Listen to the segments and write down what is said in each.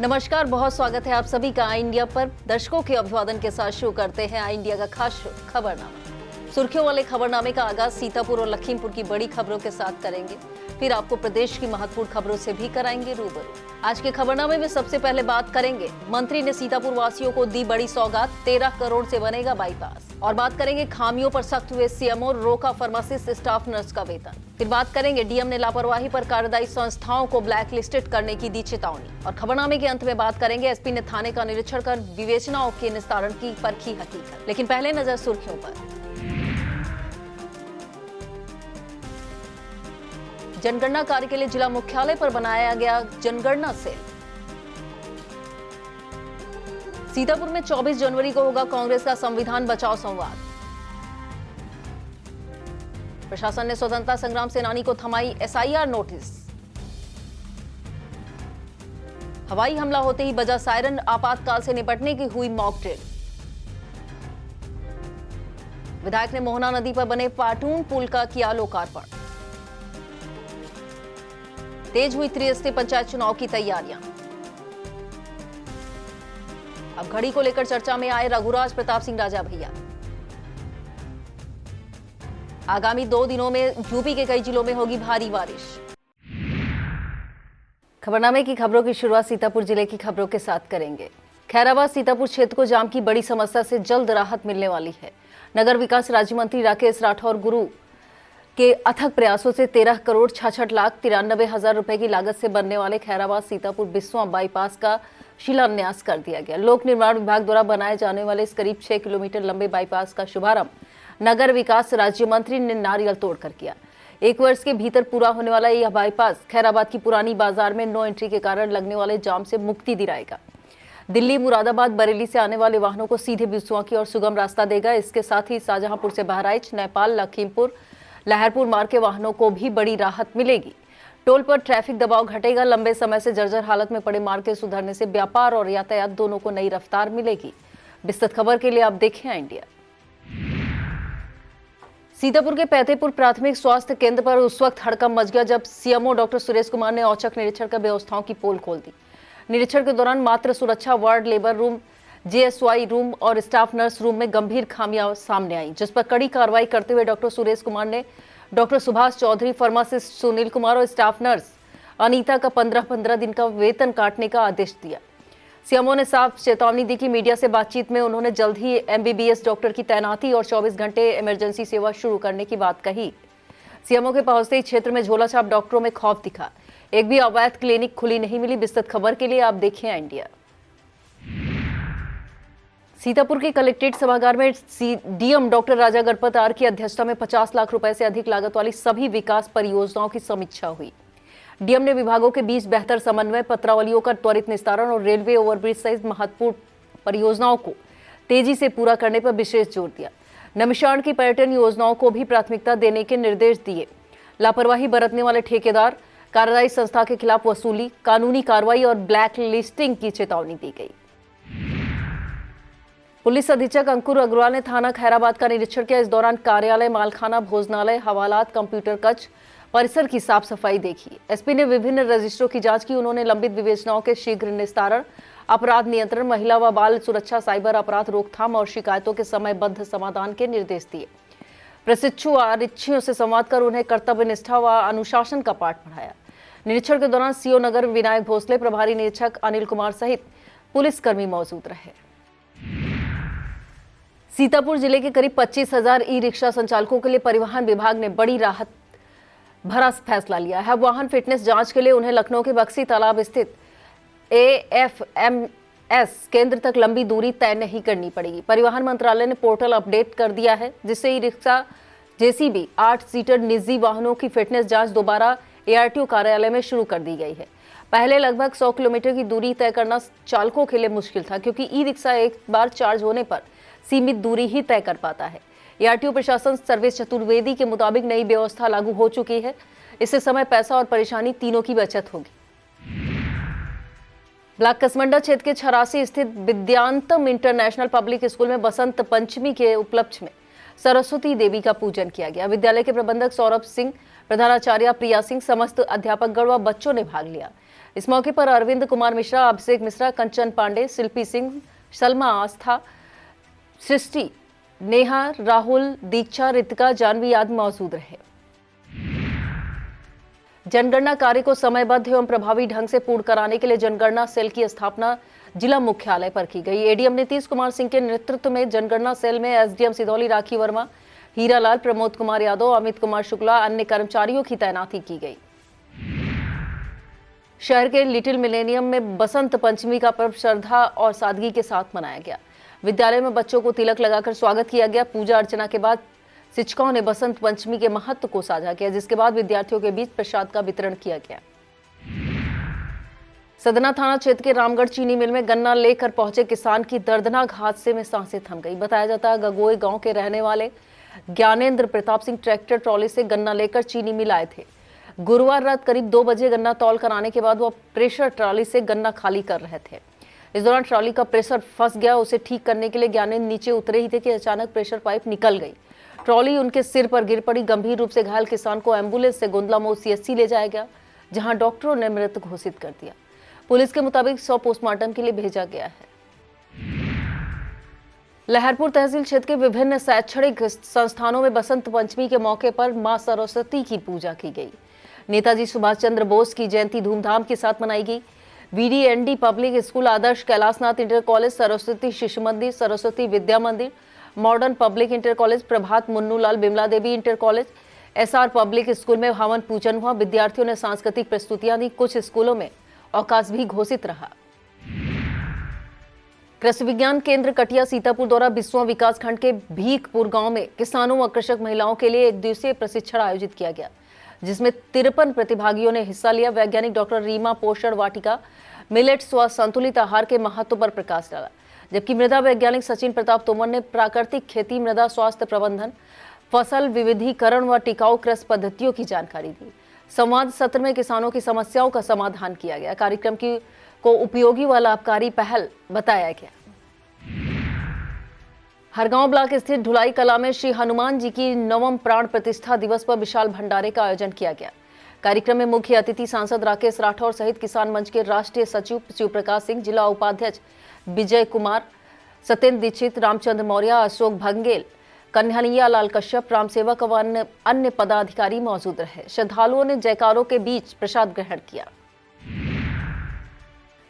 नमस्कार, बहुत स्वागत है आप सभी का आई इंडिया पर। दर्शकों के अभिवादन के साथ शुरू करते हैं आई इंडिया का खास शो खबरनामा। सुर्खियों वाले खबरनामे का आगाज सीतापुर और लखीमपुर की बड़ी खबरों के साथ करेंगे, फिर आपको प्रदेश की महत्वपूर्ण खबरों से भी कराएंगे रूबरू। आज के खबरनामे में सबसे पहले बात करेंगे, मंत्री ने सीतापुर वासियों को दी बड़ी सौगात, 13 करोड़ से बनेगा बाईपास। और बात करेंगे खामियों पर सख्त हुए सीएमओ, रोका फार्मासिस्ट स्टाफ नर्स का वेतन। फिर बात करेंगे डीएम ने लापरवाही पर कार्यदायी संस्थाओं को ब्लैकलिस्टेड करने की दी चेतावनी। और खबरनामे के अंत में बात करेंगे, एसपी ने थाने का निरीक्षण कर विवेचनाओं के निस्तारण की परखी हकीकत। लेकिन पहले नजर सुर्खियों पर। जनगणना कार्य के लिए जिला मुख्यालय पर बनाया गया जनगणना सेल। सीतापुर में 24 जनवरी को होगा कांग्रेस का संविधान बचाओ संवाद। प्रशासन ने स्वतंत्रता संग्राम सेनानी को थमाई एसआईआर नोटिस। हवाई हमला होते ही बजा सायरन, आपातकाल से निपटने की हुई मॉक ड्रिल। विधायक ने मोहना नदी पर बने पाटून पुल का किया लोकार्पण। तेज हुई त्रिस्तरीय पंचायत चुनाव की तैयारियां। अब घड़ी को लेकर चर्चा में आए रघुराज प्रताप सिंह राजा भैया। आगामी 2 दिनों में यूपी के कई जिलों में होगी भारी बारिश। खबरनामे की खबरों की शुरुआत सीतापुर जिले की खबरों के साथ करेंगे। खैराबाद सीतापुर क्षेत्र को जाम की बड़ी समस्या से जल्द राहत मिलने वाली है। नगर विकास राज्य मंत्री राकेश राठौर गुरु के अथक प्रयासों से 13 करोड़ 66,93,000 रुपए की लागत से बनने वाले खैराबाद सीतापुर बिस्वा बाईपास का शिलान्यास कर दिया गया। लोक निर्माण विभाग द्वारा बनाए जाने वाले इस करीब 6 किलोमीटर लंबे बाईपास का शुभारंभ नगर विकास राज्य मंत्री ने नारियल तोड़कर किया। 1 वर्ष के भीतर पूरा होने वाला यह बाईपास खैराबाद की पुरानी बाजार में नो एंट्री के कारण लगने वाले जाम से मुक्ति दिलाएगा। दिल्ली, मुरादाबाद, बरेली से आने वाले वाहनों को सीधे बिस्वा की ओर सुगम रास्ता देगा। इसके साथ ही शाहजहांपुर से बहराइच, नेपाल, लखीमपुर, लहरपुर मार्ग के वाहनों को भी बड़ी राहत मिलेगी। टोल पर ट्रैफिक दबाव घटेगा। लंबे समय से जर्जर हालत में पड़े मार्ग के सुधरने से व्यापार और यातायात दोनों को नई रफ्तार मिलेगी। विस्तृत खबर के लिए आप देखें इंडिया। सीतापुर के पैतेपुर प्राथमिक स्वास्थ्य केंद्र पर उस वक्त हड़कंप मच गया जब सीएमओ डॉक्टर सुरेश कुमार ने औचक निरीक्षण कर व्यवस्थाओं की पोल खोल दी। निरीक्षण के दौरान मात्र सुरक्षा ward, labour room, JSY room और स्टाफ नर्स रूम में गंभीर खामियां सामने आई, जिस पर कड़ी कार्रवाई करते हुए डॉक्टर सुरेश कुमार ने डॉक्टर सुभाष चौधरी, फार्मासिस्ट सुनील कुमार और स्टाफ नर्स अनीता का 15-15 दिन का वेतन काटने का आदेश दिया। सीएमओ ने साफ चेतावनी दी कि मीडिया से बातचीत में उन्होंने जल्द ही एमबीबीएस डॉक्टर की तैनाती और 24 घंटे इमरजेंसी सेवा शुरू करने की बात कही। सीएमओ के पहुंचते ही क्षेत्र में झोलाछाप डॉक्टरों में खौफ दिखा। एक भी अवैध क्लिनिक खुली नहीं मिली। विस्तृत खबर के लिए आप देखें इंडिया। सीतापुर के कलेक्ट्रेट सभागार में DM doctor Raja Ganpat R की अध्यक्षता में 50 लाख रुपए से अधिक लागत वाली सभी विकास परियोजनाओं की समीक्षा हुई। डीएम ने विभागों के बीच बेहतर समन्वय, पत्रावलियों का त्वरित निस्तारण और रेलवे ओवरब्रिज सहित महत्वपूर्ण परियोजनाओं को तेजी से पूरा करने पर विशेष जोर दिया। नमिशारण की पर्यटन योजनाओं को भी प्राथमिकता देने के निर्देश दिए। लापरवाही बरतने वाले ठेकेदार, कार्यदायी संस्था के खिलाफ वसूली, कानूनी कार्रवाई और ब्लैक लिस्टिंग की चेतावनी दी गई। पुलिस अधीक्षक अंकुर अग्रवाल ने थाना खैराबाद का निरीक्षण किया। इस दौरान कार्यालय, मालखाना, भोजनालय, हवालात, कंप्यूटर कक्ष परिसर की साफ सफाई देखी। एसपी ने विभिन्न रजिस्ट्रों की जांच की। उन्होंने लंबित विवेचनाओं के शीघ्र निस्तारण, अपराध नियंत्रण, महिला व बाल सुरक्षा, साइबर अपराध रोकथाम और शिकायतों के समयबद्ध समाधान के निर्देश दिए। प्रशिक्षु आरक्षियों से संवाद कर उन्हें कर्तव्य निष्ठा व अनुशासन का पाठ पढ़ाया। निरीक्षण के दौरान सीओ नगर विनायक भोसले, प्रभारी निरीक्षक अनिल कुमार सहित पुलिसकर्मी मौजूद रहे। सीतापुर जिले के करीब 25,000 ई रिक्शा संचालकों के लिए परिवहन विभाग ने बड़ी राहत भरा फैसला लिया है। वाहन फिटनेस जांच के लिए उन्हें लखनऊ के बक्सी तालाब स्थित एएफएमएस केंद्र तक लंबी दूरी तय नहीं करनी पड़ेगी। परिवहन मंत्रालय ने पोर्टल अपडेट कर दिया है, जिससे ई रिक्शा, जेसीबी, 8 सीटर निजी वाहनों की फिटनेस जांच दोबारा एआरटीओ कार्यालय में शुरू कर दी गई है। पहले लगभग 100 किलोमीटर की दूरी तय करना चालकों के लिए मुश्किल था, क्योंकि ई रिक्शा एक बार चार्ज होने पर सीमित दूरी ही तय कर पाता है। एआरटीओ प्रशासन सर्वेश चतुर्वेदी के मुताबिक नई व्यवस्था लागू हो चुकी है। इससे समय, पैसा और परेशानी तीनों की बचत होगी। ब्लॉक कसमंडा क्षेत्र के छरासी स्थित विद्यांतम इंटरनेशनल पब्लिक स्कूल में बसंत पंचमी के उपलक्ष्य में सरस्वती देवी का पूजन किया गया। विद्यालय के प्रबंधक सौरभ सिंह, प्रधानाचार्य प्रिया सिंह, समस्त अध्यापकगण व बच्चों ने भाग लिया। इस मौके पर अरविंद कुमार मिश्रा, अभिषेक मिश्रा, कंचन पांडे, शिल्पी सिंह, सलमा आस्था, सृष्टि, नेहा, राहुल, दीक्षा, रितिका, जानवी आदि मौजूद रहे। जनगणना कार्य को समयबद्ध एवं प्रभावी ढंग से पूर्ण कराने के लिए जनगणना सेल की स्थापना जिला मुख्यालय पर की गई। एडीएम नीतीश कुमार सिंह के नेतृत्व में जनगणना सेल में एसडीएम सिधौली राखी वर्मा, हीरालाल, प्रमोद कुमार यादव, अमित कुमार शुक्ला, अन्य कर्मचारियों की तैनाती की गई। शहर के लिटिल मिलेनियम में बसंत पंचमी का पर्व श्रद्धा और सादगी के साथ मनाया गया। विद्यालय में बच्चों को तिलक लगाकर स्वागत किया गया। पूजा अर्चना के बाद शिक्षकों ने बसंत पंचमी के महत्व को साझा किया, जिसके बाद विद्यार्थियों के बीच प्रसाद का वितरण किया गया। सदना थाना क्षेत्र के रामगढ़ चीनी मिल में गन्ना लेकर पहुंचे किसान की दर्दनाक हादसे में सांसें थम गई। बताया जाता है गगोई गांव के रहने वाले ज्ञानेंद्र प्रताप सिंह ट्रैक्टर ट्रॉली से गन्ना लेकर चीनी मिल आए थे। गुरुवार रात करीब 2 बजे गन्ना तौल कर आने के बाद वह प्रेशर ट्रॉली से गन्ना खाली कर रहे थे। इस दौरान ट्रॉली का प्रेशर फंस गया। उसे ठीक करने के लिए ज्ञानेंद्र नीचे उतरे ही थे कि अचानक प्रेशर पाइप निकल गई। ट्रॉली उनके सिर पर गिर पड़ी। गंभीर रूप से घायल किसान को एम्बुलेंस से गोंदला मोड़ सीएचसी ले जाया गया, जहां डॉक्टरों ने मृत घोषित कर दिया। पुलिस के मुताबिक 100 पोस्टमार्टम के लिए भेजा गया है। लहरपुर तहसील क्षेत्र के विभिन्न शैक्षणिक संस्थानों में बसंत पंचमी के मौके पर मां सरस्वती की पूजा की गई। नेताजी सुभाष चंद्र बोस की जयंती धूमधाम के साथ मनाई गई। VDND public school, Adarsh Kailashnath inter college, Saraswati Shishu Mandir, Saraswati Vidya Mandir, modern public inter college, Prabhat Munnulal Bimla Devi inter college, SR public school में हवन पूजन हुआ। विद्यार्थियों ने सांस्कृतिक प्रस्तुतियां दी। कुछ स्कूलों में अवकाश भी घोषित रहा। कृषि विज्ञान केंद्र कटिया सीतापुर द्वारा 20वां विकास खंड के भीखपुर गांव में किसानों व कृषक महिलाओं के लिए 1 दिवसीय प्रशिक्षण आयोजित किया गया, जिसमें 53 प्रतिभागियों ने हिस्सा लिया। वैज्ञानिक डॉक्टर रीमा पोषण वाटिका, मिलेट्स व संतुलित आहार के महत्व पर प्रकाश डाला, जबकि मृदा वैज्ञानिक सचिन प्रताप तोमर ने प्राकृतिक खेती, मृदा स्वास्थ्य प्रबंधन, फसल विविधीकरण व टिकाऊ कृषि पद्धतियों की जानकारी दी। संवाद सत्र में किसानों की समस्याओं का समाधान किया गया। कार्यक्रम को उपयोगी व लाभकारी पहल बताया गया। हरगांव ब्लॉक स्थित ढुलाई कला में श्री हनुमान जी की 9वें प्राण प्रतिष्ठा दिवस पर विशाल भंडारे का आयोजन किया गया। कार्यक्रम में मुख्य अतिथि सांसद राकेश राठौर सहित किसान मंच के राष्ट्रीय सचिव शिव प्रकाश सिंह, जिला उपाध्यक्ष विजय कुमार, सत्येंद्र दीक्षित, रामचंद्र मौर्य, अशोक भंगेल, कन्हैया लाल कश्यप, राम सेवक व अन्य पदाधिकारी मौजूद रहे। श्रद्धालुओं ने जयकारों के बीच प्रसाद ग्रहण किया।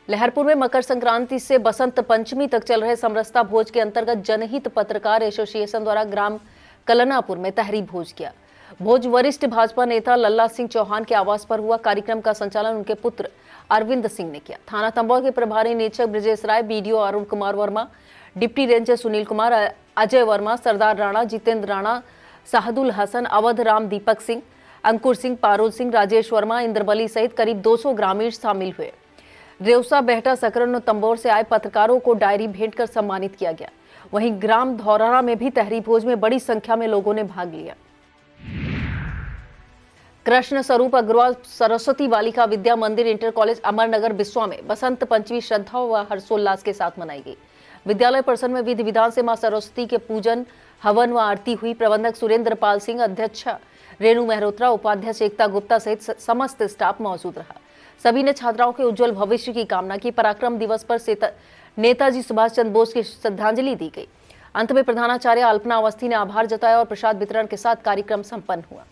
लहरपुर में मकर संक्रांति से बसंत पंचमी तक चल रहे समरसता भोज के अंतर्गत जनहित पत्रकार एसोसिएशन द्वारा ग्राम कलनापुर में तहरी भोज किया। भोज वरिष्ठ भाजपा नेता लल्ला सिंह चौहान के आवास पर हुआ। कार्यक्रम का संचालन उनके पुत्र अरविंद सिंह ने किया। थाना तंबौर के प्रभारी निरीक्षक Brajesh Rai, BDO Arun Kumar Verma, deputy ranger Sunil Kumar, Ajay Verma, Sardar Rana, Jitendra Rana, Sahdul Hasan, Awadh Ram, Deepak Singh, Ankur Singh, Parul Singh, Rajesh Verma, Indrabali सहित करीब 200 ग्रामीण शामिल हुए। रेवसा, बेहटा, सकरन और तंबौर से आए पत्रकारों को डायरी भेंट कर सम्मानित किया गया। वहीं ग्राम धौराना में भी तहरी भोज में बड़ी संख्या में लोगों ने भाग लिया। कृष्ण स्वरूप अग्रवाल सरस्वती बालिका विद्या मंदिर इंटर कॉलेज अमरनगर बिस्वा में बसंत पंचमी श्रद्धा व हर्षोल्लास के साथ मनाई गई। विद्यालय परिसर में विधि विधान से मां सरस्वती के पूजन, हवन व आरती हुई। प्रबंधक सुरेंद्र पाल सिंह, अध्यक्ष रेणु मेहरोत्रा, उपाध्यक्ष एकता गुप्ता सहित समस्त स्टाफ मौजूद रहा। सभी ने छात्राओं के उज्जवल भविष्य की कामना की। पराक्रम दिवस पर नेताजी सुभाष चंद्र बोस की श्रद्धांजलि दी गई। अंत में प्रधानाचार्य अल्पना अवस्थी ने आभार जताया और प्रसाद वितरण के साथ कार्यक्रम संपन्न हुआ।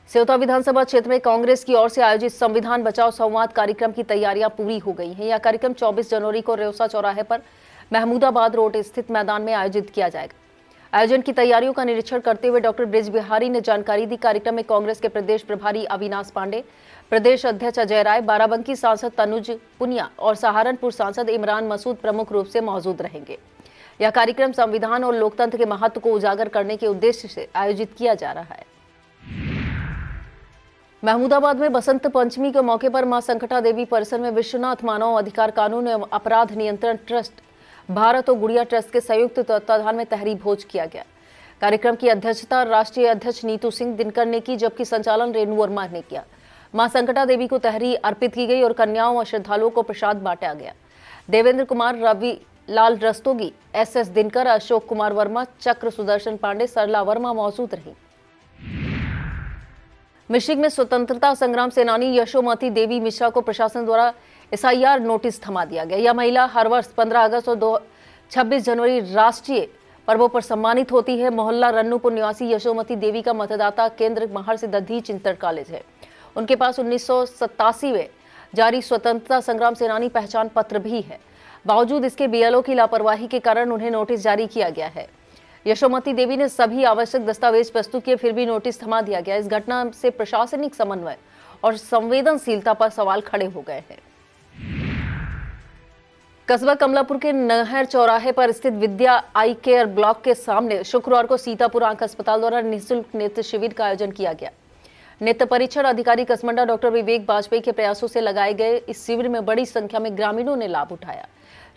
सेवता विधानसभा क्षेत्र में कांग्रेस की ओर से आयोजित संविधान बचाओ संवाद कार्यक्रम की तैयारियां पूरी हो गई हैं। यह कार्यक्रम 24 जनवरी को रेवसा चौराहे पर महमूदाबाद रोड स्थित मैदान में आयोजित किया जाएगा। आयोजन की तैयारियों का निरीक्षण करते हुए डॉक्टर ब्रिज बिहारी ने जानकारी दी। कार्यक्रम में कांग्रेस के प्रदेश प्रभारी अविनाश पांडे, प्रदेश अध्यक्ष अजय राय, बाराबंकी सांसद तनुज पुनिया और सहारनपुर सांसद इमरान मसूद प्रमुख रूप से मौजूद रहेंगे। यह कार्यक्रम संविधान और लोकतंत्र के महत्व को उजागर करने के उद्देश्य से आयोजित किया जा रहा है। महमूदाबाद में बसंत पंचमी के मौके पर मां संकटा देवी परिसर में विश्वनाथ मानव अधिकार कानून एवं अपराध नियंत्रण ट्रस्ट भारत और गुड़िया ट्रस्ट के संयुक्त तत्वाधान में तहरी भोज किया गया। कार्यक्रम की अध्यक्षता राष्ट्रीय अध्यक्ष नीतू सिंह दिनकर ने की, जबकि संचालन रेणु वर्मा ने किया। मां संकटा देवी को तहरी अर्पित की गई और कन्याओं और श्रद्धालुओं को प्रसाद बांटा गया। देवेंद्र कुमार, रवि लाल रस्तोगी, SS दिनकर, अशोक कुमार वर्मा, चक्र सुदर्शन पांडे, सरला वर्मा मौजूद रही। मिश्रिक में स्वतंत्रता संग्राम सेनानी यशोमती देवी मिश्रा को प्रशासन द्वारा SIR नोटिस थमा दिया गया। यह महिला हर वर्ष 15 अगस्त और 26 जनवरी राष्ट्रीय पर्वों पर सम्मानित होती है। मोहल्ला रन्नूपुर निवासी यशोमती देवी का मतदाता केंद्र महर्षि दधीच इंटर कॉलेज है। उनके पास 1987 में जारी स्वतंत्रता संग्राम सेनानी पहचान पत्र भी है। बावजूद इसके BLO की लापरवाही के कारण उन्हें नोटिस जारी किया गया है। यशोमती देवी ने सभी आवश्यक दस्तावेज प्रस्तुत किए, फिर भी नोटिस थमा दिया गया। इस घटना से प्रशासनिक समन्वय और संवेदनशीलता पर सवाल खड़े हो गए हैं। कस्बा कमलापुर के नहर चौराहे पर स्थित विद्या आई केयर ब्लॉक के सामने शुक्रवार को सीतापुर आंख अस्पताल द्वारा निःशुल्क नेत्र शिविर का आयोजन किया गया। नेत्र परीक्षण अधिकारी कसमंडा डॉक्टर विवेक बाजपेयी के प्रयासों से लगाए गए इस शिविर में बड़ी संख्या में ग्रामीणों ने लाभ उठाया।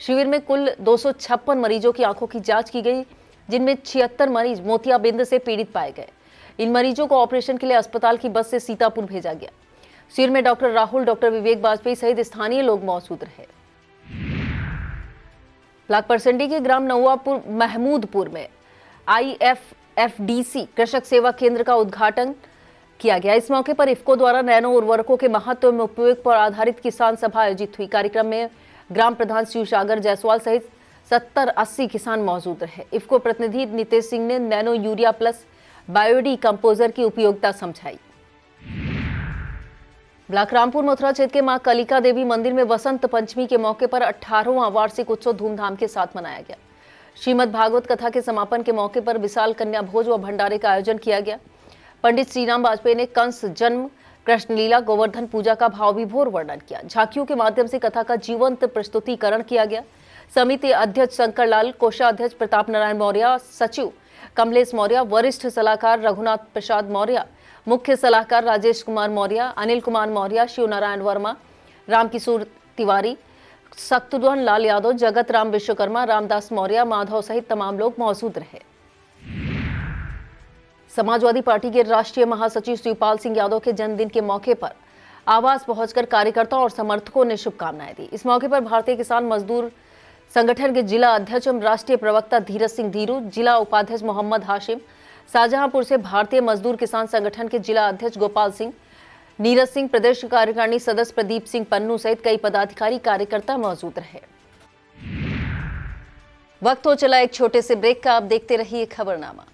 शिविर में कुल 256 मरीजों की आंखों की जांच की गई, जिनमें 76 मरीज मोतियाबिंद से पीड़ित पाए गए। इन मरीजों को ऑपरेशन के लिए अस्पताल की बस से सीतापुर भेजा गया। शिविर में डॉक्टर राहुल, डॉक्टर विवेक बाजपेयी सहित स्थानीय लोग मौजूद रहे। ब्लॉक परसंडी के ग्राम नौवापुर महमूदपुर में IFFDC कृषक सेवा केंद्र का उद्घाटन किया गया। इस मौके पर इफ्को द्वारा नैनो उर्वरकों के महत्व में उपयोग पर आधारित किसान सभा आयोजित हुई। कार्यक्रम में ग्राम प्रधान शिवसागर जायसवाल सहित 70-80 किसान मौजूद रहे। इफ्को प्रतिनिधि नितेश सिंह ने नैनो यूरिया प्लस बायोडी कंपोजर की उपयोगिता समझाई। ब्लॉक रामपुर मथुरा क्षेत्र के मां कलिका देवी मंदिर में वसंत पंचमी के मौके पर 18वां वार्षिक उत्सव धूमधाम के साथ मनाया गया। श्रीमद् भागवत कथा के समापन के मौके पर विशाल कन्या भोज व भंडारे का आयोजन किया गया। पंडित श्रीराम बाजपेयी ने कंस जन्म, कृष्ण लीला, गोवर्धन पूजा का भावविभोर वर्णन किया। झांकियों के माध्यम से कथा का जीवंत प्रस्तुतिकरण किया गया। समिति अध्यक्ष शंकर लाल, कोषाध्यक्ष प्रताप नारायण मौर्य, सचिव कमलेश मौर्य, वरिष्ठ सलाहकार रघुनाथ प्रसाद मौर्य, मुख्य सलाहकार राजेश कुमार मौर्य, अनिल कुमार मौर्य, शिवनारायण वर्मा, रामकिशोर तिवारी, शत्रुघ्न लाल यादव, जगत राम विश्वकर्मा, रामदास मौर्य, माधव सहित तमाम लोग मौजूद रहे। समाजवादी पार्टी के राष्ट्रीय महासचिव शिवपाल सिंह यादव के जन्मदिन के मौके पर आवास पहुंचकर कार्यकर्ताओं और समर्थकों ने शुभकामनाएं दी। इस मौके पर भारतीय किसान मजदूर संगठन के जिला अध्यक्ष एवं राष्ट्रीय प्रवक्ता धीरज सिंह धीरू, जिला उपाध्यक्ष मोहम्मद हाशिम, शाहजहांपुर से भारतीय मजदूर किसान संगठन के जिला अध्यक्ष गोपाल सिंह, नीरज सिंह, प्रदेश कार्यकारिणी सदस्य प्रदीप सिंह पन्नू सहित कई पदाधिकारी कार्यकर्ता मौजूद रहे। वक्त हो चला एक छोटे से ब्रेक का। आप देखते रहिए खबरनामा।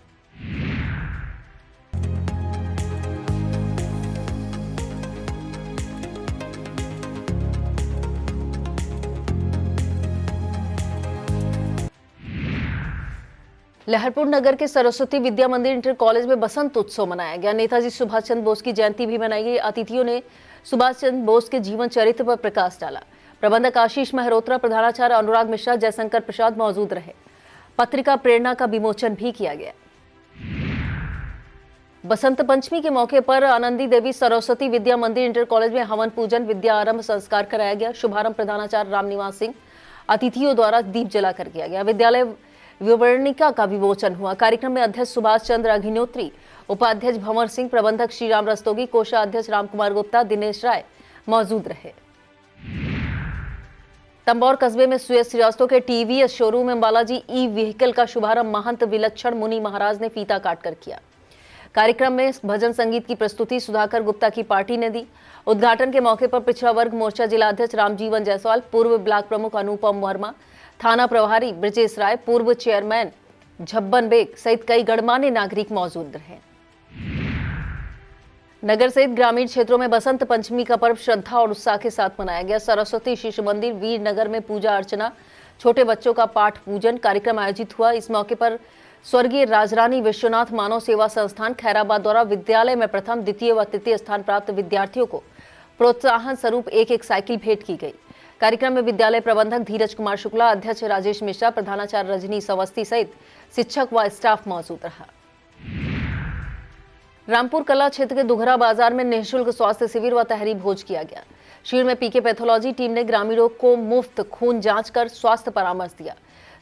लहरपुर नगर के सरस्वती विद्या मंदिर इंटर कॉलेज में बसंत उत्सव मनाया गया। नेताजी सुभाष चंद्र बोस की जयंती भी मनाई गई। अतिथियों ने सुभाष चंद्र बोस के जीवन चरित्र पर प्रकाश डाला। प्रबंधक आशीष मेहरोत्रा, प्रधानाचार्य अनुराग मिश्रा, जयशंकर प्रसाद मौजूद रहे। पत्रिका प्रेरणा का विमोचन भी किया गया। बसंत पंचमी के मौके पर आनंदी देवी सरस्वती विद्या मंदिर इंटर कॉलेज में हवन पूजन, विद्या आरंभ संस्कार कराया गया। शुभारंभ प्रधानाचार्य रामनिवास सिंह, अतिथियों द्वारा दीप जलाकर किया गया। विद्यालय विवरणिका का विमोचन हुआ। कार्यक्रम में अध्यक्ष सुभाष चंद्र अग्निहोत्री, उपाध्यक्ष भंवर सिंह, प्रबंधक श्रीराम रस्तोगी, कोषाध्यक्ष रामकुमार गुप्ता, दिनेश राय मौजूद रहे। तंबौर कस्बे में सुयस श्रीवास्तव के TVS शोरूम में बालाजी ई व्हीकल का शुभारंभ महंत विलक्षण मुनि महाराज ने फीता काटकर किया। कार्यक्रम में भजन संगीत की प्रस्तुति सुधाकर गुप्ता की पार्टी ने दी। उद्घाटन के मौके पर पिछड़ा वर्ग मोर्चा जिलाध्यक्ष रामजीवन जायसवाल, पूर्व ब्लॉक प्रमुख अनुपम वर्मा, थाना प्रभारी ब्रजेश राय, पूर्व चेयरमैन झब्बन बेग सहित कई गणमान्य नागरिक मौजूद रहे। नगर सहित ग्रामीण क्षेत्रों में बसंत पंचमी का पर्व श्रद्धा और उत्साह के साथ मनाया गया। सरस्वती शिशु मंदिर वीर नगर में पूजा अर्चना, छोटे बच्चों का पाठ पूजन कार्यक्रम आयोजित हुआ। इस मौके पर स्वर्गीय राजरानी विश्वनाथ मानव सेवा संस्थान खैराबाद द्वारा विद्यालय में प्रथम, द्वितीय व तृतीय स्थान प्राप्त विद्यार्थियों को प्रोत्साहन स्वरूप एक साइकिल भेंट की गई। कार्यक्रम में विद्यालय प्रबंधक धीरज कुमार शुक्ला, अध्यक्ष राजेश मिश्रा, प्रधानाचार्य रजनी अवस्थी सहित शिक्षक व स्टाफ मौजूद रहा। रामपुर कला क्षेत्र के दुघरा बाजार में निःशुल्क स्वास्थ्य शिविर व तहरी भोज किया गया। शिविर में पीके पैथोलॉजी टीम ने ग्रामीणों को मुफ्त खून जांच कर स्वास्थ्य परामर्श दिया।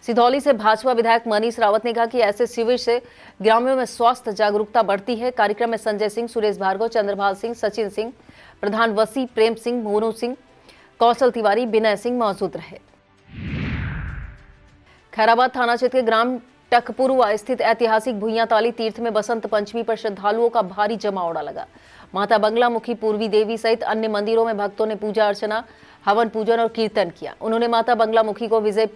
सिधौली से भाजपा विधायक मनीष रावत ने कहा कि ऐसे शिविर से ग्रामीणों में स्वास्थ्य जागरूकता बढ़ती है। कार्यक्रम में संजय सिंह, सुरेश भार्गव, चंद्रभाल सिंह, सचिन सिंह, प्रधान वसी, प्रेम सिंह, मोनू सिंह, कौशल तिवारी, विनय सिंह मौजूद रहे। खैराबाद थाना क्षेत्र के ग्राम टकपुरुआ स्थित ऐतिहासिक भुइयांताली तीर्थ में बसंत पंचमी पर श्रद्धालुओं का भारी जमावड़ा लगा। माता बंगला मुखी पूर्वी देवी सहित अन्य मंदिरों में भक्तों ने पूजा अर्चना, हवन पूजन और कीर्तन किया। उन्होंने माता बंगला मुखी को विजय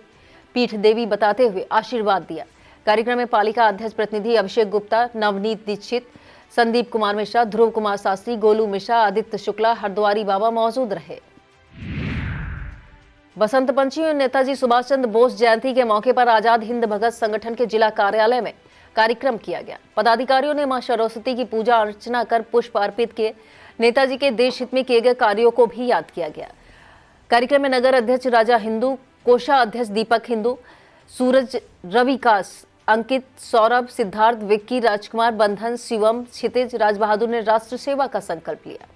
पीठ देवी बताते हुए आशीर्वाद दिया। कार्यक्रम में पालिका अध्यक्ष प्रतिनिधि अभिषेक गुप्ता, नवनीत दीक्षित, संदीप कुमार मिश्रा, ध्रुव कुमार शास्त्री, गोलू मिश्रा, आदित्य शुक्ला, हरद्वारी बाबा मौजूद रहे। बसंत पंचमी और नेताजी सुभाष चंद्र बोस जयंती के मौके पर आजाद हिंद भगत संगठन के जिला कार्यालय में कार्यक्रम किया गया। पदाधिकारियों ने मां सरस्वती की पूजा अर्चना कर पुष्प अर्पित किए। नेताजी के देश हित में किए गए कार्यों को भी याद किया गया। कार्यक्रम में नगर अध्यक्ष राजा हिंदू, कोषाध्यक्ष दीपक हिंदू, सूरज, रविकास, अंकित, सौरभ, सिद्धार्थ, विक्की, राजकुमार, बंधन, शिवम, क्षितिज, राजबहादुर ने राष्ट्र सेवा का संकल्प लिया।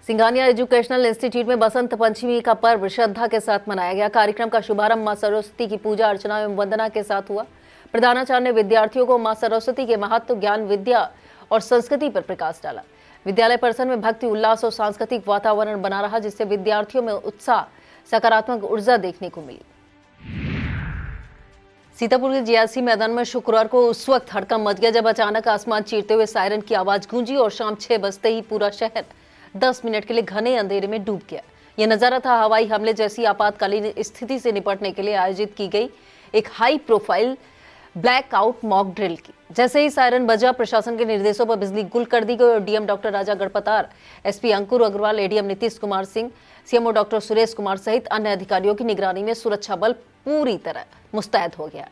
सिंघानिया एजुकेशनल इंस्टीट्यूट में बसंत पंचमी का पर्व श्रद्धा के साथ मनाया गया। कार्यक्रम का शुभारंभ मां सरस्वती की पूजा अर्चना एवं वंदना के साथ हुआ। प्रधानाचार्य ने विद्यार्थियों को मां सरस्वती के महत्व, ज्ञान, विद्या और संस्कृति पर प्रकाश डाला। विद्यालय परिसर में भक्ति, उल्लास और सांस्कृतिक वातावरण बना रहा, जिससे विद्यार्थियों में उत्साह, सकारात्मक ऊर्जा देखने को मिली। सीतापुर के जीआरसी मैदान में शुक्रवार को उस वक्त हड़कंप मच गया जब अचानक आसमान चीरते हुए सायरन की आवाज गूंजी और शाम 6 बजते ही पूरा शहर 10 मिनट के लिए घने अंधेरे में डूब गया। यह नजारा था हवाई हमले जैसी आपातकालीन स्थिति से निपटने के लिए आयोजित की गई एक high profile blackout mock drill की। जैसे ही सायरन बजा, प्रशासन के निर्देशों पर बिजली गुल कर दी गई और DM doctor Raja Gadhpatar, SP Ankur Agrawal, ADM Nitish Kumar Singh, CMO doctor Suresh Kumar सहित अन्य अधिकारियों की निगरानी में सुरक्षा बल पूरी तरह मुस्तैद हो गया।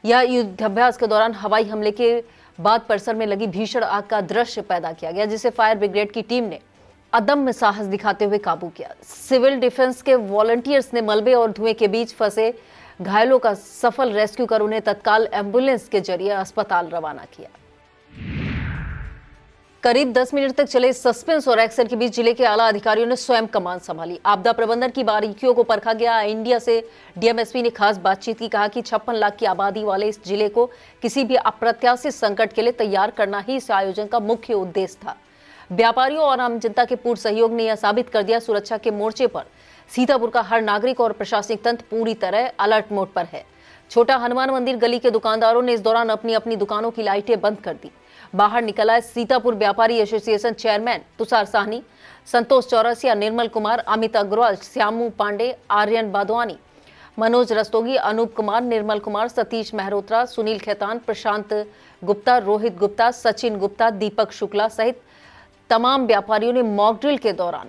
यह युद्धाभ्यास के दौरान हवाई हमले के बाद परिसर में लगी भीषण आग का दृश्य पैदा किया गया, जिसे फायर ब्रिगेड की टीम ने अदम्य साहस दिखाते हुए काबू किया। सिविल डिफेंस के वॉलंटियर्स ने मलबे और धुएं के बीच फंसे घायलों का सफल रेस्क्यू कर उन्हें तत्काल एम्बुलेंस के जरिए अस्पताल रवाना किया। करीब 10 मिनट तक चले सस्पेंस और एक्शन के बीच जिले के आला अधिकारियों ने स्वयं कमान संभाली। आपदा प्रबंधन की बारीकियों को परखा गया। इंडिया से डीएमएसपी ने खास बातचीत की, कहा कि 56 लाख की आबादी वाले इस जिले को किसी भी अप्रत्याशित संकट के लिए तैयार करना ही इस आयोजन का मुख्य उद्देश्य था। व्यापारियों और आम जनता के पूर्ण सहयोग ने यह साबित कर दिया, सुरक्षा के मोर्चे पर सीतापुर का हर नागरिक और प्रशासनिक तंत्र पूरी तरह अलर्ट मोड पर है। छोटा हनुमान मंदिर गली के दुकानदारों ने इस दौरान अपनी अपनी दुकानों की लाइटें बंद कर दी। बाहर निकल आए सीतापुर व्यापारी एसोसिएशन चेयरमैन तुषार साहनी, संतोष चौरसिया, निर्मल कुमार, अमित अग्रवाल, श्यामू पांडे, आर्यन बादवानी, मनोज रस्तोगी, अनूप कुमार, निर्मल कुमार, सतीश मेहरोत्रा, सुनील खेतान, प्रशांत गुप्ता, रोहित गुप्ता, सचिन गुप्ता, दीपक शुक्ला सहित तमाम व्यापारियों ने मॉक ड्रिल के दौरान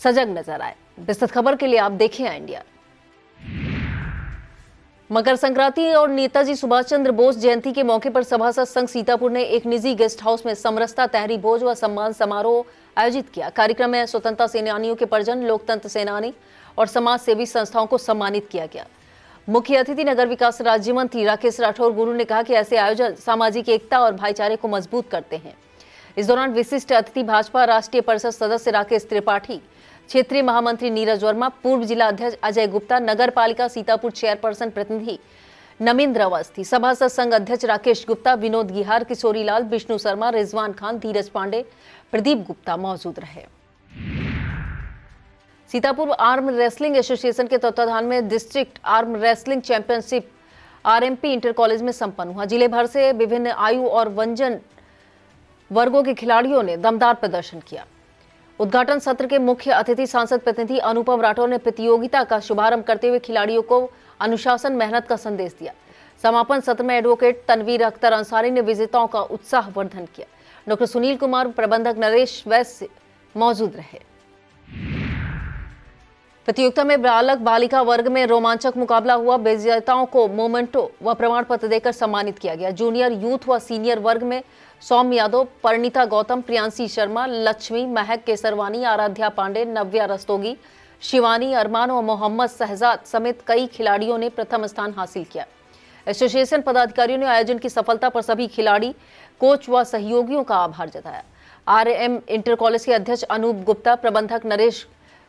सजग नजर आए। विस्तृत खबर के लिए आप देखें इंडिया। मकर संक्रांति और नेताजी सुभाष चंद्र बोस जयंती के मौके पर सभासद संघ सीतापुर ने एक निजी गेस्ट हाउस में समरसता तहरी भोज व सम्मान समारोह आयोजित किया। कार्यक्रम में स्वतंत्रता सेनानियों के परिजन, लोकतंत्र सेनानी और समाज सेवी संस्थाओं को सम्मानित किया गया। मुख्य अतिथि नगर विकास राज्य मंत्री राकेश राठौर गुरु ने कहा कि ऐसे आयोजन सामाजिक एकता और भाईचारे को मजबूत करते हैं। इस दौरान विशिष्ट अतिथि भाजपा राष्ट्रीय परिषद सदस्य राकेश त्रिपाठी, क्षेत्रीय महामंत्री नीरज वर्मा, पूर्व जिला अध्यक्ष अजय गुप्ता, नगर पालिका सीतापुर चेयरपर्सन प्रतिनिधि नमिंद्र अवस्थी, सभासद संघ अध्यक्ष राकेश गुप्ता, विनोद गिहार, किशोरी लाल, विष्णु शर्मा, रिजवान खान, धीरज पांडे, प्रदीप गुप्ता मौजूद रहे। सीतापुर आर्म रेसलिंग एसोसिएशन के तत्वाधान में district arm wrestling championship RMP inter college में संपन्न हुआ। जिले भर से विभिन्न आयु और वंजन वर्गों के खिलाड़ियों ने दमदार प्रदर्शन किया। उद्घाटन सत्र के मुख्य अतिथि सांसद प्रतिनिधि अनुपम राठौर ने प्रतियोगिता का शुभारंभ करते हुए खिलाड़ियों को अनुशासन, मेहनत का संदेश दिया। समापन सत्र में एडवोकेट तनवीर अख्तर अंसारी ने विजेताओं का उत्साहवर्धन किया। डॉक्टर सुनील कुमार, प्रबंधक नरेश वैश्य मौजूद रहे। प्रतियोगिता में बालक बालिका वर्ग में रोमांचक मुकाबला हुआ। विजेताओं को मोमेंटो व प्रमाण पत्र देकर सम्मानित किया गया। जूनियर, यूथ व सीनियर वर्ग में सौम्य यादव, परिणीता गौतम, प्रियांशी शर्मा, लक्ष्मी, महक केसरवानी, आराध्या पांडे, नव्या रस्तोगी, शिवानी, अरमान और मोहम्मद शहजाद समेत कई खिलाड़ियों ने प्रथम स्थान हासिल किया। एसोसिएशन पदाधिकारियों ने आयोजन की सफलता पर सभी खिलाड़ी, कोच व सहयोगियों का आभार जताया। आरएम इंटर कॉलेज के अध्यक्ष अनूप गुप्ता, प्रबंधक नरेश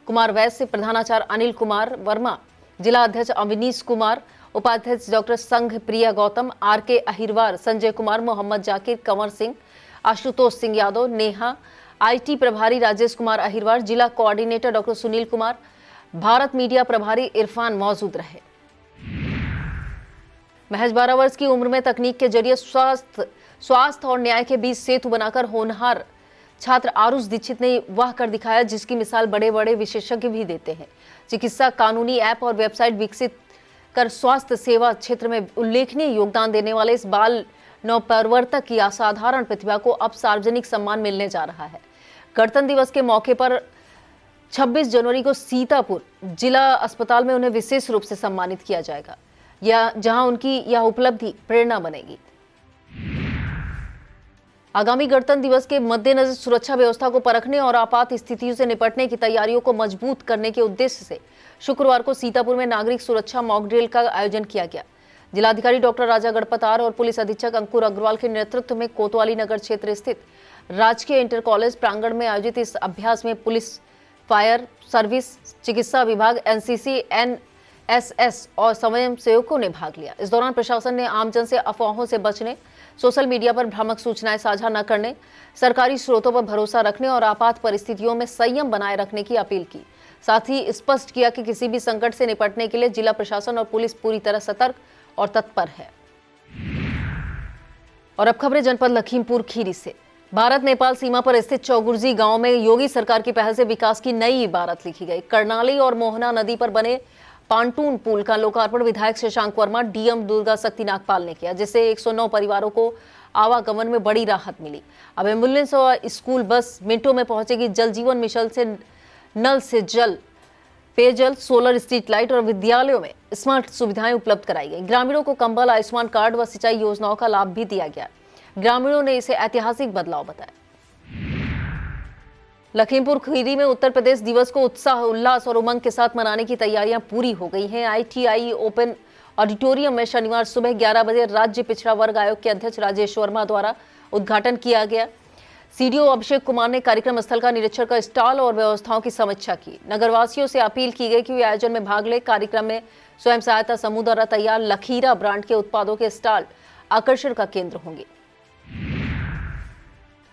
कुमार वैश्य, प्रधानाचार्य अनिल कुमार वर्मा, जिला अध्यक्ष अविनीश कुमार, उपाध्यक्ष डॉक्टर संघ प्रिया गौतम, आरके अहिरवार, संजय कुमार, मोहम्मद जाकिर, कंवर सिंह, आशुतोष सिंह यादव, नेहा, आईटी प्रभारी राजेश कुमार अहिरवार, जिला coordinator doctor Sunil Kumar, Bharat media प्रभारी इरफान मौजूद रहे। महज 12 वर्ष की उम्र में तकनीक के जरिए स्वास्थ्य और न्याय के बीच सेतु बनाकर होनहार छात्र आरुष दीक्षित ने वह कर दिखाया जिसकी मिसाल बड़े बड़े विशेषज्ञ भी देते हैं। चिकित्सा कानूनी ऐप और वेबसाइट विकसित कर स्वास्थ्य सेवा क्षेत्र में उल्लेखनीय योगदान देने वाले इस बाल नवप्रवर्तक की असाधारण प्रतिभा को अब सार्वजनिक सम्मान मिलने जा रहा है। गणतंत्र दिवस के मौके पर 26 जनवरी को सीतापुर जिला अस्पताल में उन्हें विशेष रूप से सम्मानित किया जाएगा, जहां उनकी यह उपलब्धि प्रेरणा बनेगी। आगामी गणतंत्र दिवस के मद्देनजर सुरक्षा व्यवस्था को परखने और आपात स्थितियों से निपटने की तैयारियों को मजबूत करने के उद्देश्य से शुक्रवार को सीतापुर में नागरिक सुरक्षा मॉक ड्रिल का आयोजन किया गया। जिलाधिकारी डॉक्टर राजा गणपतार और पुलिस अधीक्षक अंकुर अग्रवाल के नेतृत्व में कोतवाली नगर क्षेत्र स्थित राजकीय इंटर कॉलेज प्रांगण में आयोजित इस अभ्यास में पुलिस, फायर सर्विस, चिकित्सा विभाग, एनसीसी, एनएसएस और स्वयं सेवकों ने भाग लिया। इस दौरान प्रशासन ने आमजन से अफवाहों से बचने, सोशल मीडिया पर भ्रामक सूचनाएं साझा न करने, सरकारी स्रोतों पर भरोसा रखने और आपात परिस्थितियों में संयम बनाए रखने की अपील की। साथ ही स्पष्ट किया कि किसी भी संकट से निपटने के लिए जिला प्रशासन और पुलिस पूरी तरह सतर्क और तत्पर है। और अब खबरें जनपद लखीमपुर खीरी से। भारत नेपाल सीमा पर स्थित चौगुर्जी गांव में योगी सरकार की पहल से विकास की नई इबारत लिखी गई। कर्णाली और मोहना नदी पर बने पांटून पुल का लोकार्पण विधायक शशांक वर्मा, डीएम दुर्गा शक्ति नागपाल ने किया, जिससे 109 परिवारों को आवागमन में बड़ी राहत मिली। अब एम्बुलेंस और स्कूल बस मिनटों में पहुंचेगी। जल जीवन मिशन से नल से जल, पेयजल, सोलर स्ट्रीट लाइट और विद्यालयों में स्मार्ट सुविधाएं उपलब्ध कराई गई। ग्रामीणों को कंबल, आयुष्मान कार्ड व सिंचाई योजनाओं का लाभ भी दिया गया। ग्रामीणों ने इसे ऐतिहासिक बदलाव बताया। लखीमपुर खीरी में उत्तर प्रदेश दिवस को उत्साह, उल्लास और उमंग के साथ मनाने की तैयारियां पूरी हो गई हैं। आईटीआई ओपन ऑडिटोरियम में शनिवार सुबह 11 बजे राज्य पिछड़ा वर्ग आयोग के अध्यक्ष राजेश वर्मा द्वारा उद्घाटन किया गया। सीडीओ अभिषेक कुमार ने कार्यक्रम स्थल का निरीक्षण कर स्टॉल और व्यवस्थाओं की समीक्षा की। नगरवासियों से अपील की गई कि वे आयोजन में भाग ले। कार्यक्रम में स्वयं सहायता समूह द्वारा तैयार लखीरा ब्रांड के उत्पादों के स्टॉल आकर्षण का केंद्र होंगे।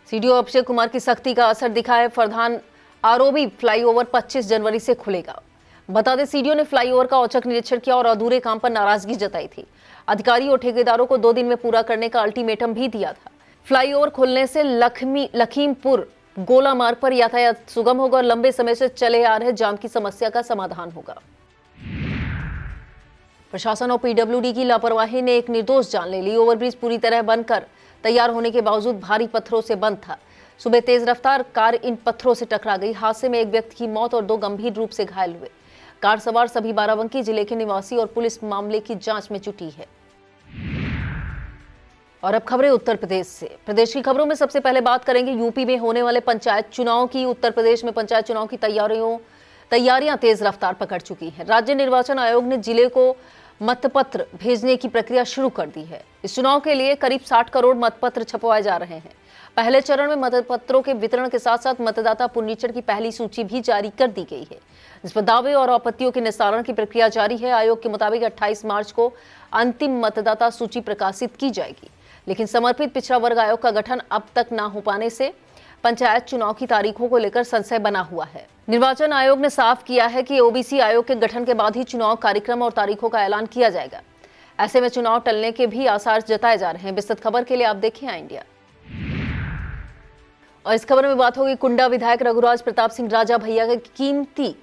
सीडीओ अभिषेक कुमार की सख्ती का असर दिखा है। फरदान आरोबी फ्लाईओवर 25 जनवरी से खुलेगा। बता दें, सीडीओ ने फ्लाईओवर का औचक निरीक्षण किया और अधूरे काम पर नाराजगी जताई थी। अधिकारी और ठेकेदारों को 2 दिन में पूरा करने का अल्टीमेटम भी दिया था। फ्लाईओवर खुलने से लखीमपुर गोला मार्ग पर यातायात सुगम होगा और लंबे समय से चले आ रहे जाम की समस्या का समाधान होगा। प्रशासन और पीडब्ल्यूडी की लापरवाही ने एक निर्दोष जान ले ली। ओवरब्रिज पूरी तरह बनकर तैयार होने के बावजूद भारी पत्थरों से बंद था। सुबह तेज रफ्तार कार इन पत्थरों से टकरा गई। हादसे में एक व्यक्ति की मौत और 2 गंभीर रूप से घायल हुए। कार सवार सभी बाराबंकी जिले के निवासी और पुलिस मामले की जांच में जुटी है। और अब खबरें उत्तर प्रदेश से। प्रदेश की खबरों में सबसे पहले बात करेंगे यूपी में होने वाले पंचायत चुनाव की। उत्तर प्रदेश में पंचायत चुनाव की तैयारियां तेज रफ्तार पकड़ चुकी हैं। राज्य निर्वाचन आयोग ने जिले को मतपत्र भेजने की प्रक्रिया शुरू कर दी है। इस चुनाव के लिए करीब 60 करोड़ मतपत्र छपवाए जा रहे हैं। पहले चरण में मतपत्रों के वितरण के साथ साथ मतदाता पुनरीक्षण की पहली सूची भी जारी कर दी गई है, जिस पर दावे और आपत्तियों के निस्तारण की प्रक्रिया जारी है। आयोग के मुताबिक 28 मार्च को अंतिम मतदाता सूची प्रकाशित की जाएगी, लेकिन समर्पित पिछड़ा वर्ग आयोग का गठन अब तक न हो पाने से पंचायत चुनाव की तारीखों को लेकर संशय बना हुआ है। निर्वाचन आयोग ने साफ किया है कि ओबीसी आयोग के गठन के बाद ही चुनाव कार्यक्रम और तारीखों का ऐलान किया जाएगा। ऐसे में चुनाव टलने के भी आसार जताए जा रहे हैं। विस्तृत खबर के लिए आप देखें इंडिया। और इस खबर में बात होगी कुंडा विधायक रघुराज प्रताप सिंह राजा भैया की कीमती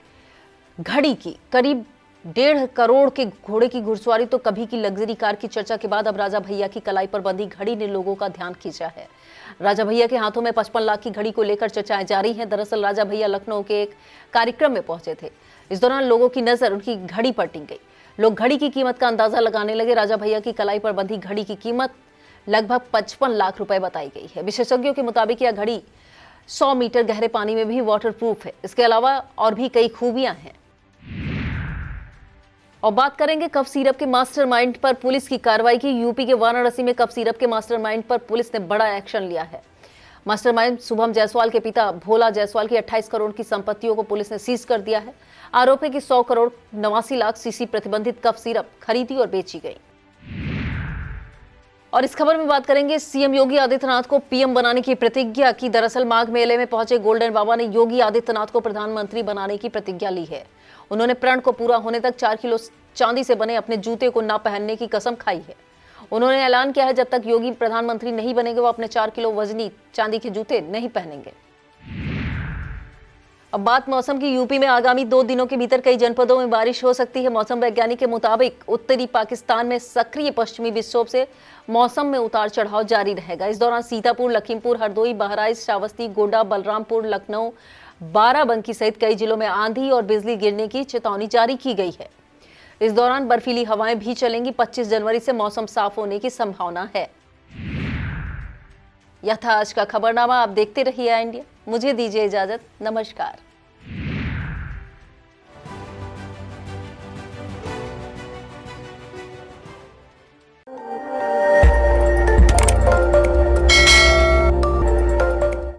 घड़ी की। करीब 1.5 करोड़ के घोड़े की घुड़सवारी तो कभी की लग्जरी कार की चर्चा के बाद अब राजा भैया की कलाई पर बंधी घड़ी ने लोगों का ध्यान खींचा है। राजा भैया के हाथों में 55 लाख की घड़ी को लेकर चर्चाएं जारी हैं। दरअसल राजा भैया लखनऊ के एक कार्यक्रम में पहुंचे थे। इस दौरान लोगों की नजर उनकी घड़ी पर टिक गई। लोग घड़ी की कीमत का अंदाजा लगाने लगे। राजा भैया की कलाई पर बंधी घड़ी की कीमत लगभग 55 लाख रुपए बताई गई है। विशेषज्ञों के मुताबिक यह घड़ी 100 मीटर गहरे पानी में भी वाटरप्रूफ है। इसके अलावा और भी कई खूबियां हैं। और बात करेंगे कफ सिरप के मास्टरमाइंड पर पुलिस की कार्रवाई की। यूपी के वाराणसी में कफ सिरप के मास्टरमाइंड पर पुलिस ने बड़ा एक्शन लिया है। मास्टरमाइंड शुभम जायसवाल के पिता भोला जायसवाल की 28 करोड़ की संपत्तियों को पुलिस ने सीज कर दिया है। आरोप है कि 100 करोड़ 89 लाख सीसी प्रतिबंधित कफ सिरप खरीदी और बेची गई। और इस खबर में बात करेंगे सीएम योगी आदित्यनाथ को पीएम बनाने की प्रतिज्ञा की। दरअसल माघ मेले में पहुंचे गोल्डन बाबा ने योगी आदित्यनाथ को प्रधानमंत्री बनाने की प्रतिज्ञा ली है। उन्होंने प्रण को पूरा होने तक 4 किलो चांदी से बने अपने जूते को न पहनने की कसम खाई है। उन्होंने ऐलान किया है जब तक योगी प्रधानमंत्री नहीं बनेंगे वो अपने 4 किलो वजनी चांदी के जूते नहीं पहनेंगे। अब बात मौसम की। यूपी में आगामी 2 दिनों के भीतर कई जनपदों में बारिश हो सकती है। मौसम वैज्ञानिक के मुताबिक उत्तरी पाकिस्तान में सक्रिय पश्चिमी विक्षोभ से मौसम में उतार चढ़ाव जारी रहेगा। इस दौरान सीतापुर, लखीमपुर, हरदोई, बहराइच, श्रावस्ती, गोड्डा, बलरामपुर, लखनऊ, बाराबंकी सहित कई जिलों में आंधी और बिजली गिरने की चेतावनी जारी की गई है। इस दौरान बर्फीली हवाएं भी चलेंगी। 25 जनवरी से मौसम साफ होने की संभावना है। यह था आज का खबरनामा। आप देखते रहिए इंडिया। मुझे दीजिए इजाजत। नमस्कार।